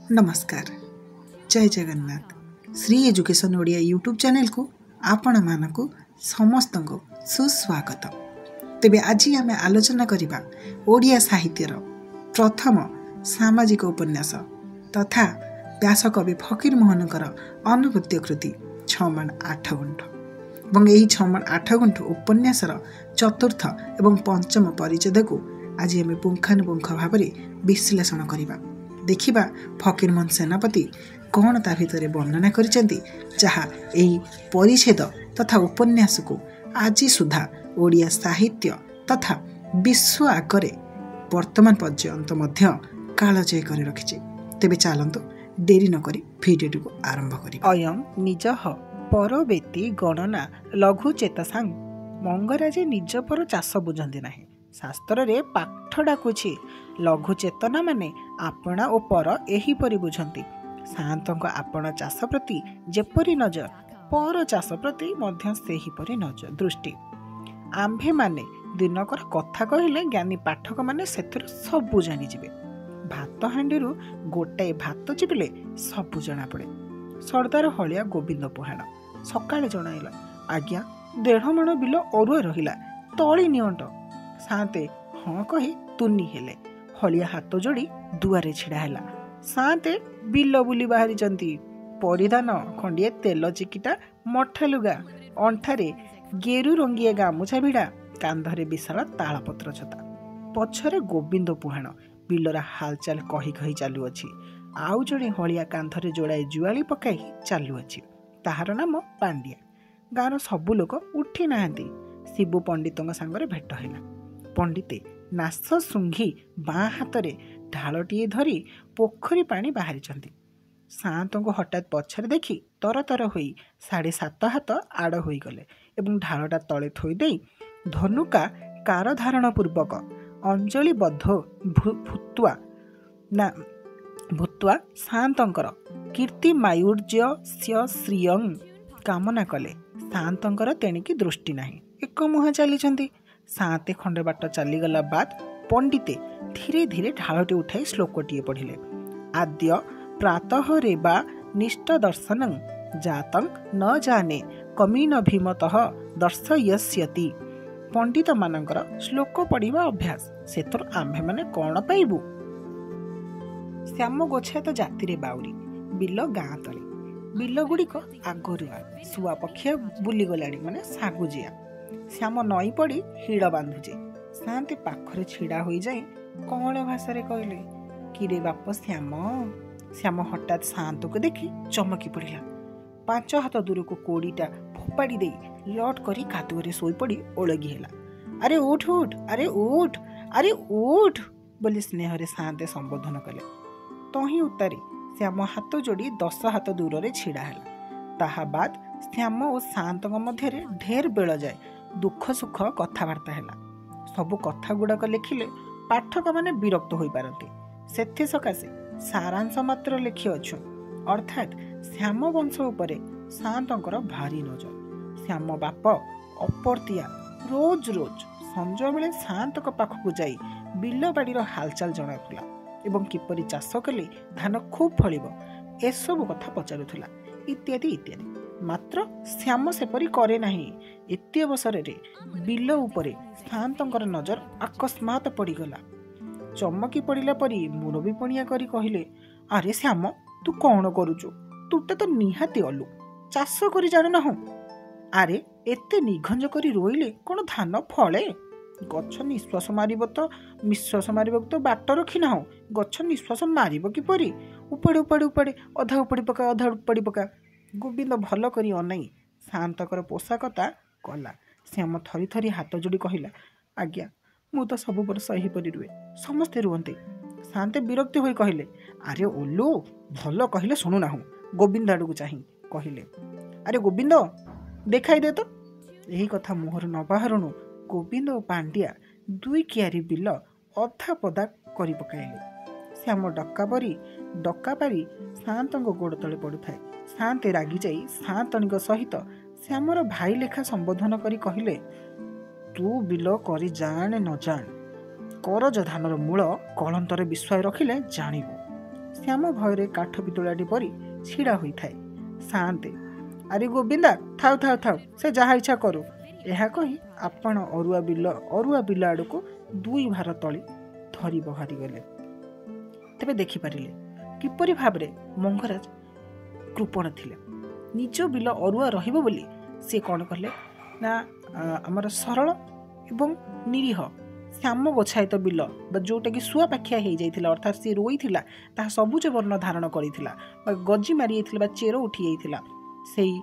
नमस्कार, जय Jagannath. Shri education Odia YouTube channel को आपण मानकु समस्त को सुस्वागत। तेबे आज आम आलोचना करिबा ओडिया साहित्यर प्रथम सामाजिक उपन्यास तथा व्यासकवि फकीरमोहनकर अनुभूति कृति 6 माण 8 गुंठ और यही 6 माण 8 गुंठ उपन्यासर चतुर्थ एवं पंचम परिच्छेद को आज आम पुंखानुपुंख भाव विश्लेषण करिबा। देखिबा फकीरमोहन सेनापति कौन ता भितर वर्णना करिसेंती जहा एही परिच्छेद तथा उपन्यास को आज सुधा ओडिया साहित्य तथा विश्व आगरे वर्तमान पर्यंत मध्य कालजय कर रखिছে। तेबे चलंतु देरी न करी भिडियो को आरंभ करी। अयं निजः परवेति गणना लघु चेतसांग मंगराजे निज पर चाष बुझंती नाही। शास्त्र रे पाठ डाकुछि लघु चेतना माने आपणा ओ पर एहीपरि बुझंती। सान्तଙ୍କ आपण चाष प्रति जेपरि नजर पर चाष प्रति मध्य सेहीपरि नजर दृष्टि। आम्भे माने दिनकर कथा कहिले ज्ञानी पाठक माने सेतिर सबु जानि जिवे। भात हांडी गोटाए भात चिपिले सबु जना पड़े। सरदार हलिया गोविंद पुहाण सकाळे जणाइला, आज्ञा 1.5 माण बिल अरुआ रहिला, तळी नियंट। साते हाँ कही तुनी हेले। हलिया हाथ जोड़ी दुआरे छिड़ा हैला। साते बिल बुली बाहरी चंती। परिधान खंडिए तेल चिकिटा मठा लुगा, अंठारे गेरु रंगिए गामुछा भिड़ा, कांधरे विशाल तालपत्र छता। पछरे गोविंद पुहाण बिलरा हालचाल कही कही चालुअछि। आउ जड़े हलिया कांधरे जोड़ाए जुआली पकाई चालुअछि। ताहार नाम पांडिया। गाँव सबु लोक उठी नाहांती। शिबु पंडितों सांगरे भेट हैला। पंडिते नाश शुंघी बाँ हाथ में ढालटीए धरी पोखरी पानी बाहरी। सात को हठात पछरे देखी तर तर होई 7.5 हाथ आड़ हो गले एवं ढालटा तले थोईदे धनुका कार धारण पूर्वक अंजलिबद्ध भूत्वा सातंकर कीर्ति मायुर्य श्रियं कामना कले। सातंकर तेणिकी दृष्टि नाही, एक मुहां चली। साते खंडे बाट चलीगला बाद पंडिते धीरे धीरे ढालटी उठाई श्लोकटीए पढ़िले। आद्य प्रातः रेबा निष्ठ दर्शनं जातं न जाने कमीन भीमतः दर्शयस्यति। पंडित मानकर श्लोक पढ़िबा अभ्यास। सेतर आम्भे माने कौन पाइबु? श्याम गोछात जाति रे बाउरी बिल गाँ तले। बिल गुड़िक आगरुआ शुआ पक्षिया बुली गलाणी माने सागुजिया। श्याम नई पड़ी हिड़ बांधुचे। साते पाखरे छिड़ा हो जाए कौन भाषा कहले, किरे बाप श्याम। श्याम हठात शांत को देखी चमकी पड़ा। 5 हाथ दूर को कोड़ीटा फोपाड़ी दे लट करी कादुअरे शोई पड़ी ओलगी है। अरे उठ उठ, अरे उठ, अरे उठ बोली स्नेह साते संबोधन कले। तही उतारी श्याम हाथ जोड़ी 10 हाथ दूर रे छिड़ा है। ताहा बाद श्याम और शांत मध्य ढेर बेल जाए दुख सुख कथबार्ता है। सबु कथा गुड़ाक लिखिले पाठक माने विरक्त हो पारती। सेथि सकाशे सारांश मात्र लिखि अच्छु। अर्थात श्याम वंश उपरे शांतंकर भारी नजर। श्याम बाप अपरतिया रोज रोज संज बेले शांतक पाखक जाई बिल बाड़ीर हालचाल जणाउला एवं किपरि चाष कले धान खूब फलिब एसबु कथा पचारुला इत्यादि इत्यादि। मात्र श्याम सेपरी करे नाही। एते अवसर बिल उपरे शांतंकर नजर अकस्मात पड़ीगला। चमकी पड़िला परी मुरबी पणिया करी कहिले, अरे श्याम तू कौन करुचु? तुटे तो निहाती अलु, चाष करी जानु ना। अरे एते निघंज करी रोइले कौन धान फले? गछ निश्वास मारिब तो निश्वास मारिब तो बाट रखी ना। गछ निश्वास मारिब किपरि? उपाड़े उपाड़े उपाड़े अधा उपाड़ी पका अधा उपाड़ी पका। गोविंद भल करी अनाई शांतकर पोशाकता कला। श्याम थरी थरी हाथ जोड़ी कहला, आज्ञा मु तो सब वर्ष एहीपरि रुए, समस्ते रुहते। शांते विरक्ति होई कहले, अरे ओलो भल कहले शुणु ना। गोविंद आड़ को चाही कहले, अरे गोविंद देखाई दे तो। यही कथा मुहर न बाहरणु गोविंद और पांडिया 2 कियारी बिल अधा पदा करी पकाइले। श्याम डक्का पारी शांतंग गोड़ तले पड़ुଥାଏ। शांते रागी जाई शांतणीक सहित श्यामर भाई लेखा संबोधन करी कहले, तू बिल करी जाने न जान करज धानर मूल कलंतर विश्वास रखिले जानिबु। ଶ୍ୟାମ ଭୟରେ କାଠ ପିତୁଳାଟି ପରି ଛିଡ଼ା ହୋଇଥାଏ। ସାଆନ୍ତେ ଆରେ ଗୋବିନ୍ଦା ଥାଉ ଥାଉ ଥାଉ, ସେ ଯାହା ଇଚ୍ଛା କରୁ। ଏହା କହି ଆପଣ ଅରୁଆ ବିଲ ଆଡ଼କୁ 2 ଭାର ତଳି ଧରି ବାହାରିଗଲେ। ତେବେ ଦେଖିପାରିଲେ କିପରି ଭାବରେ ମଙ୍ଗରାଜ କୃପଣ ଥିଲେ। ନିଜ ବିଲ ଅରୁଆ ରହିବ ବୋଲି ସେ କ'ଣ କଲେ ନା ଆମର ସରଳ ଏବଂ ନିରୀହ ଶ୍ୟାମ ବଛାୟିତ ବିଲ ବା ଯେଉଁଟାକି ଶୁଆପାଖିଆ ହେଇଯାଇଥିଲା, ଅର୍ଥାତ୍ ସେ ରୋଇଥିଲା ତାହା ସବୁଜ ବର୍ଣ୍ଣ ଧାରଣ କରିଥିଲା ବା ଗଜି ମାରିଯାଇଥିଲା ବା ଚେର ଉଠିଯାଇଥିଲା, ସେଇ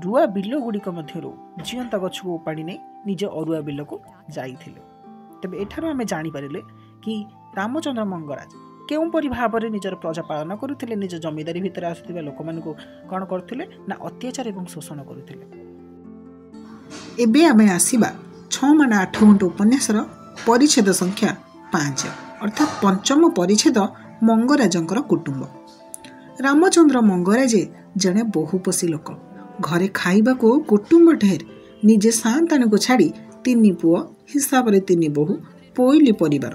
ରୁଆ ବିଲ ଗୁଡ଼ିକ ମଧ୍ୟରୁ ଜିଅନ୍ତା ଗଛକୁ ଉପାଡ଼ି ନେଇ ନିଜ ଅରୁଆ ବିଲକୁ ଯାଇଥିଲେ। ତେବେ ଏଠାରୁ ଆମେ ଜାଣିପାରିଲେ କି ରାମଚନ୍ଦ୍ର ମଙ୍ଗରାଜ କେଉଁପରି ଭାବରେ ନିଜର ପ୍ରଜା ପାଳନ କରୁଥିଲେ, ନିଜ ଜମିଦାରୀ ଭିତରେ ଆସୁଥିବା ଲୋକମାନଙ୍କୁ କ'ଣ କରୁଥିଲେ ନା ଅତ୍ୟାଚାର ଏବଂ ଶୋଷଣ କରୁଥିଲେ। ଏବେ ଆମେ ଆସିବା 6 ମାଣ 8 ଗୁଣ୍ଠ ଉପନ୍ୟାସର ପରିଚ୍ଛେଦ ସଂଖ୍ୟା 5 ଅର୍ଥାତ୍ ପଞ୍ଚମ ପରିଚ୍ଛେଦ ମଙ୍ଗରାଜଙ୍କର କୁଟୁମ୍ବ। ରାମଚନ୍ଦ୍ର ମଙ୍ଗରାଜେ ଜଣେ ବହୁପୋଷୀ ଲୋକ। ଘରେ ଖାଇବାକୁ କୁଟୁମ୍ବ ଢେର। ନିଜେ ସାଆନ୍ତାଣୀକୁ ଛାଡ଼ି 3 ପୁଅ ହିସାବରେ 3 ବୋହୂ, ପୋଇଲି ପରିବାର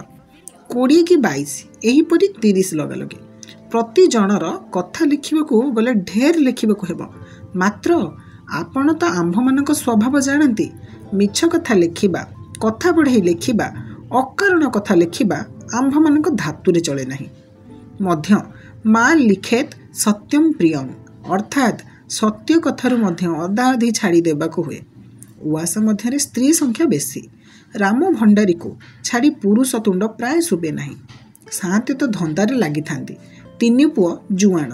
20 କି 22 ଏହିପରି 30 ଲଗାଲଗି। ପ୍ରତି ଜଣର କଥା ଲେଖିବାକୁ ଗଲେ ଢେର ଲେଖିବାକୁ ହେବ। ମାତ୍ର ଆପଣ ତ ଆମ୍ଭମାନଙ୍କ ସ୍ୱଭାବ ଜାଣନ୍ତି। ମିଛ କଥା ଲେଖିବା, କଥା ବଢ଼େଇ ଲେଖିବା, ଅକାରଣ କଥା ଲେଖିବା ଆମ୍ଭମାନଙ୍କ ଧାତୁରେ ଚଳେ ନାହିଁ। ମଧ୍ୟ ମା ଲିଖେତ୍ ସତ୍ୟଂ ପ୍ରିୟଂ ଅର୍ଥାତ୍ ସତ୍ୟ କଥାରୁ ମଧ୍ୟ ଅଧା ଅଧି ଛାଡ଼ି ଦେବାକୁ ହୁଏ। ଉଆସ ମଧ୍ୟରେ ସ୍ତ୍ରୀ ସଂଖ୍ୟା ବେଶୀ। ରାମ ଭଣ୍ଡାରୀକୁ ଛାଡ଼ି ପୁରୁଷ ତୁଣ୍ଡ ପ୍ରାୟ ଶୁଭେ ନାହିଁ। ସାଆନ୍ତେ ତ ଧନ୍ଦାରେ ଲାଗିଥାନ୍ତି। 3 ପୁଅ ଜୁଆଣ।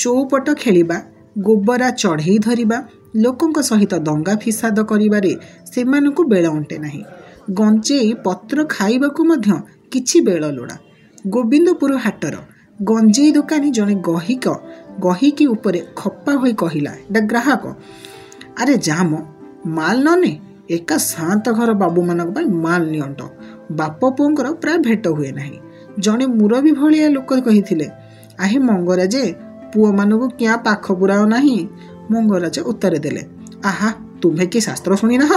ଚଉପଟ ଖେଳିବା, ଗୋବରା ଚଢ଼େଇ ଧରିବା, ଲୋକଙ୍କ ସହିତ ଦଙ୍ଗା ଫିସାଦ କରିବାରେ ସେମାନଙ୍କୁ ବେଳ ଅଣ୍ଟେ ନାହିଁ। ଗଞ୍ଜେଇ ପତ୍ର ଖାଇବାକୁ ମଧ୍ୟ କିଛି ବେଳ ଲୋଡ଼ା। ଗୋବିନ୍ଦପୁର ହାଟର ଗଞ୍ଜେଇ ଦୋକାନୀ ଜଣେ ଗହିକି ଉପରେ ଖପା ହୋଇ କହିଲା, ଏଟା ଗ୍ରାହକ, ଆରେ ଯାମ ମାଲ ନ ନେ, ଏକା ସାଆନ୍ତ ଘର ବାବୁମାନଙ୍କ ପାଇଁ ମାଲ ନିଅଣ୍ଟ। ବାପ ପୁଅଙ୍କର ପ୍ରାୟ ଭେଟ ହୁଏ ନାହିଁ। ଜଣେ ମୁରବୀ ଭଳିଆ ଲୋକ କହିଥିଲେ, ଆହେ ମଙ୍ଗରାଜେ, ପୁଅମାନଙ୍କୁ କିଆଁ ପାଖ ପୁରାଅ ନାହିଁ। ମଙ୍ଗରାଜ ଉତ୍ତର ଦେଲେ, ଆହା ତୁମ୍ଭେ କି ଶାସ୍ତ୍ର ଶୁଣିନାହ?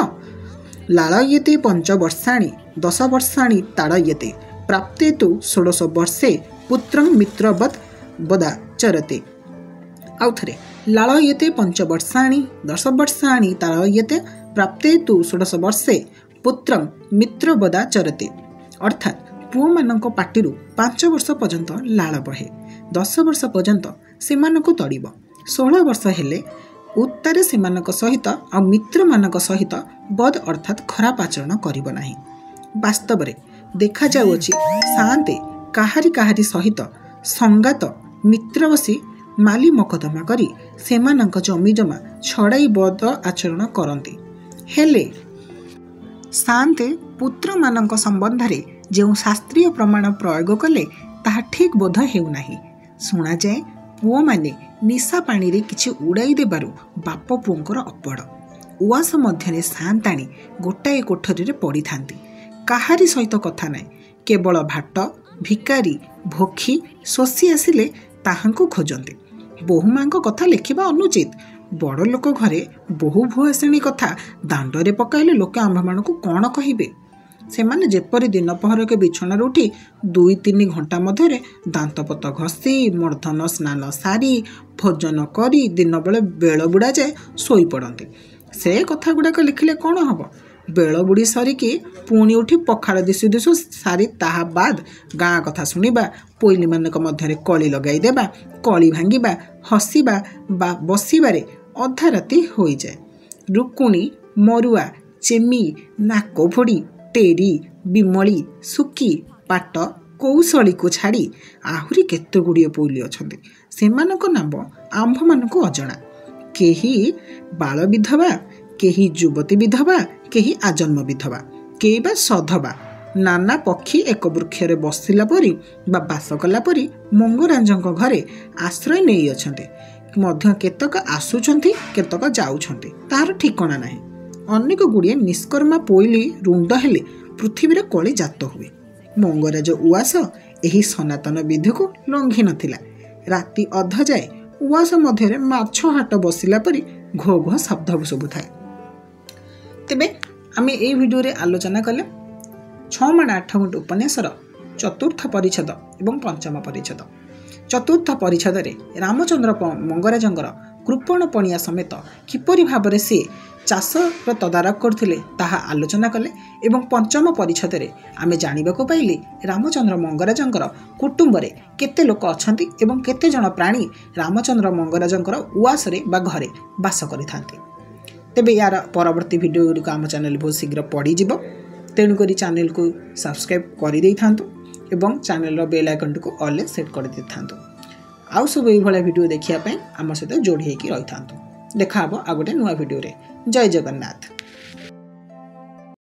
ଲାଳୟତେ 5 ବର୍ଷାଣି 10 ବର୍ଷାଣି ତାଡ଼ୟତେ ପ୍ରାପ୍ତେ ତୁ 16 ବର୍ଷେ ପୁତ୍ରଂ ମିତ୍ରବତ୍ ବଦା ଚରତେ। ଆଉ ଥରେ, ଲାଳୟତେ 5 ବର୍ଷାଣି 10 ବର୍ଷାଣି ତାଡ଼ୟତେ ପ୍ରାପ୍ତେ ତୁ 16 ବର୍ଷେ ପୁତ୍ରଂ ମିତ୍ରବଦା ଚରତେ। ଅର୍ଥାତ୍ ପୁଅମାନଙ୍କ ପାଟିରୁ 5 ବର୍ଷ ପର୍ଯ୍ୟନ୍ତ ଲାଳ ବହେ, 10 ବର୍ଷ ପର୍ଯ୍ୟନ୍ତ ସେମାନଙ୍କୁ ତଡ଼ିବ, 16 ବର୍ଷ ହେଲେ ଉତ୍ତାରେ ସେମାନଙ୍କ ସହିତ ଆଉ ମିତ୍ରମାନଙ୍କ ସହିତ ବଦ ଅର୍ଥାତ୍ ଖରାପ ଆଚରଣ କରିବ ନାହିଁ। ବାସ୍ତବରେ ଦେଖାଯାଉଅଛି ସାଆନ୍ତେ କାହାରି ସହିତ ସଙ୍ଗାତ ମିତ୍ର ବସି ମାଲି ମକଦ୍ଦମା କରି ସେମାନଙ୍କ ଜମିଜମା ଛଡ଼ାଇ ବଦ ଆଚରଣ କରନ୍ତି। ହେଲେ ସାଆନ୍ତେ ପୁତ୍ରମାନଙ୍କ ସମ୍ବନ୍ଧରେ ଯେଉଁ ଶାସ୍ତ୍ରୀୟ ପ୍ରମାଣ ପ୍ରୟୋଗ କଲେ ତାହା ଠିକ୍ ବୋଧ ହେଉନାହିଁ। ଶୁଣାଯାଏ ପୁଅମାନେ ନିଶା ପାଣିରେ କିଛି ଉଡ଼ାଇ ଦେବାରୁ ବାପ ପୁଅଙ୍କର ଅପଡ଼। ଉଆସ ମଧ୍ୟରେ ସାଆନ୍ତାଣୀ ଗୋଟାଏ କୋଠରୀରେ ପଡ଼ିଥାନ୍ତି। କାହାରି ସହିତ କଥା ନାହିଁ। କେବଳ ଭାଟ, ଭିକାରୀ, ଭୋଖି, ଶୋଷି ଆସିଲେ ତାହାଙ୍କୁ ଖୋଜନ୍ତି। ବୋହୂମାଙ୍କ କଥା ଲେଖିବା ଅନୁଚିତ। ବଡ଼ ଲୋକ ଘରେ ବୋହୂ ଭୁଆସିଣୀ କଥା ଦାଣ୍ଡରେ ପକାଇଲେ ଲୋକେ ଆମ୍ଭମାନଙ୍କୁ କ'ଣ କହିବେ? ସେମାନେ ଯେପରି ଦିନ ପହରକେ ବିଛଣାରୁ ଉଠି 2-3 ଘଣ୍ଟା ମଧ୍ୟରେ ଦାନ୍ତପତ ଘଷି, ମର୍ଦ୍ଦନ ସ୍ନାନ ସାରି, ଭୋଜନ କରି ଦିନବେଳେ ବେଳ ବୁଡ଼ା ଯାଏ ଶୋଇପଡ଼ନ୍ତି। ସେ କଥା ଗୁଡ଼ାକ ଲେଖିଲେ କ'ଣ ହେବ? ବେଳ ବୁଡ଼ି ସରିକି ପୁଣି ଉଠି ପଖାଳ ଦିଶୁ ଦିଶୁ ସାରି ତାହା ବାଦ ଗାଁ କଥା ଶୁଣିବା, ପୋଇଲିମାନଙ୍କ ମଧ୍ୟରେ କଳି ଲଗାଇ ଦେବା, କଳି ଭାଙ୍ଗିବା, ହସିବା ବା ବସିବାରେ ଅଧା ରାତି ହୋଇଯାଏ। ରୁକୁଣି, ମରୁଆ, ଚେମି, ନାକଫୋଡ଼ି, ଟେରି, ବିମଳି, ସୁକି, ପାଟ, କୌଶଳୀକୁ ଛାଡ଼ି ଆହୁରି କେତେଗୁଡ଼ିଏ ପୋଇଲି ଅଛନ୍ତି। ସେମାନଙ୍କ ନାମ ଆମ୍ଭମାନଙ୍କୁ ଅଜଣା। କେହି ବାଳ ବିଧବା, କେହି ଯୁବତୀ ବିଧବା, କେହି ଆଜନ୍ମ ବିଧବା, କେହି ବା ସଧବା। ନାନା ପକ୍ଷୀ ଏକ ବୃକ୍ଷରେ ବସିଲା ପରି ବା ବାସ କଲା ପରି ମଙ୍ଗରାଜଙ୍କ ଘରେ ଆଶ୍ରୟ ନେଇଅଛନ୍ତି। ମଧ୍ୟ କେତେକ ଆସୁଛନ୍ତି, କେତେକ ଯାଉଛନ୍ତି, ତାହାର ଠିକଣା ନାହିଁ। ଅନେକ ଗୁଡ଼ିଏ ନିଷ୍କର୍ମା ପୋଇଲି ରୁଣ୍ଡ ହେଲେ ପୃଥିବୀରେ କଳି ଜାତ ହୁଏ। ମଙ୍ଗରାଜ ଉଆସ ଏହି ସନାତନ ବିଧିକୁ ଲଙ୍ଘି ନଥିଲା। ରାତି ଅଧ ଯାଏ ଉଆସ ମଧ୍ୟରେ ମାଛ ହାଟ ବସିଲା ପରି ଘୋ ଘୋ ଶବ୍ଦ ଶୁଭୁଥାଏ। ତେବେ ଆମେ ଏହି ଭିଡ଼ିଓରେ ଆଲୋଚନା କଲେ 6 ମାଣ 8 ଗୁଣ୍ଠ ଉପନ୍ୟାସର 4ର୍ଥ ପରିଚ୍ଛେଦ ଏବଂ 5ମ ପରିଚ୍ଛେଦ। ଚତୁର୍ଥ ପରିଚ୍ଛଦରେ ରାମଚନ୍ଦ୍ର ମଙ୍ଗରାଜଙ୍କର କୃପଣ ପଣିଆ ସମେତ କିପରି ଭାବରେ ସେ ଚାଷର ତଦାରଖ କରୁଥିଲେ ତାହା ଆଲୋଚନା କଲେ ଏବଂ ପଞ୍ଚମ ପରିଚ୍ଛଦରେ ଆମେ ଜାଣିବାକୁ ପାଇଲେ ରାମଚନ୍ଦ୍ର ମଙ୍ଗରାଜଙ୍କର କୁଟୁମ୍ବରେ କେତେ ଲୋକ ଅଛନ୍ତି ଏବଂ କେତେଜଣ ପ୍ରାଣୀ ରାମଚନ୍ଦ୍ର ମଙ୍ଗରାଜଙ୍କର ଉଆସରେ ବା ଘରେ ବାସ କରିଥାନ୍ତି। ତେବେ ୟାର ପରବର୍ତ୍ତୀ ଭିଡ଼ିଓ ଗୁଡ଼ିକ ଆମ ଚ୍ୟାନେଲ ବହୁତ ଶୀଘ୍ର ପଡ଼ିଯିବ, ତେଣୁକରି ଚ୍ୟାନେଲକୁ ସବସ୍କ୍ରାଇବ୍ କରିଦେଇଥାନ୍ତୁ ଏବଂ ଚ୍ୟାନେଲର ବେଲ୍ ଆଇକନ୍ଟିକୁ ଅଲ୍ରେ ସେଟ୍ କରିଦେଇଥାନ୍ତୁ। ଆଉ ସବୁ ଏଇଭଳିଆ ଭିଡ଼ିଓ ଦେଖିବା ପାଇଁ ଆମ ସହିତ ଯୋଡ଼ି ହେଇକି ରହିଥାନ୍ତୁ। ଦେଖା ହେବ ଆଉ ଗୋଟେ ନୂଆ ଭିଡ଼ିଓରେ। ଜୟ ଜଗନ୍ନାଥ।